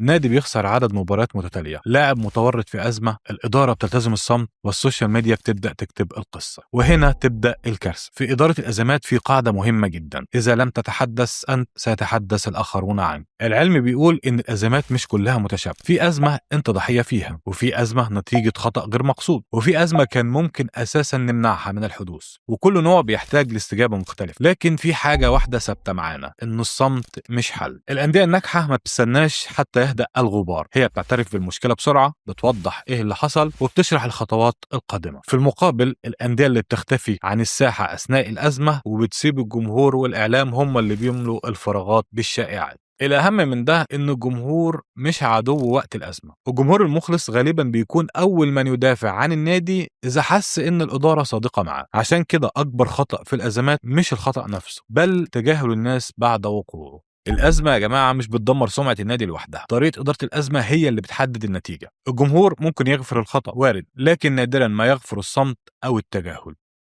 نادي بيخسر عدد مباريات متتالية، لاعب متورط في أزمة، الإدارة بتلتزم الصمت والسوشيال ميديا بتبدأ تكتب القصة. وهنا تبدأ الكارثة. في إدارة الأزمات في قاعدة مهمة جدا: إذا لم تتحدث أنت سيتحدث الآخرون عنك. العلم بيقول إن الأزمات مش كلها متشابهة، في أزمة أنت ضحية فيها، وفي أزمة نتيجة خطأ غير مقصود، وفي أزمة كان ممكن أساسا نمنعها من الحدوث. وكل نوع بيحتاج لاستجابة مختلفة. لكن في حاجة واحدة ثابتة معانا: إن الصمت مش حل. الأندية الناجحة ما بتستناش حتى يهدأ الغبار، هي بتعترف بالمشكلة بسرعة، بتوضح إيه اللي حصل، وبتشرح الخطوات القادمة. في المقابل الأندية اللي بتختفي عن الساحة أثناء الأزمة وبتسيب الجمهور والإعلام هم اللي بيملوا الفراغات بالشائعات. الأهم من ده إن الجمهور مش عدو وقت الأزمة. الجمهور المخلص غالبا بيكون أول من يدافع عن النادي إذا حس إن الإدارة صادقة معاه. عشان كده أكبر خطأ في الأزمات مش الخطأ نفسه، بل تجاهل الناس بعد وقوعه. الأزمة يا جماعة مش بتدمر سمعة النادي لوحدها، طريقة إدارة الأزمة هي اللي بتحدد النتيجة. الجمهور ممكن يغفر الخطأ، وارد، لكن نادرا ما يغفر الصمت أو التجاهل.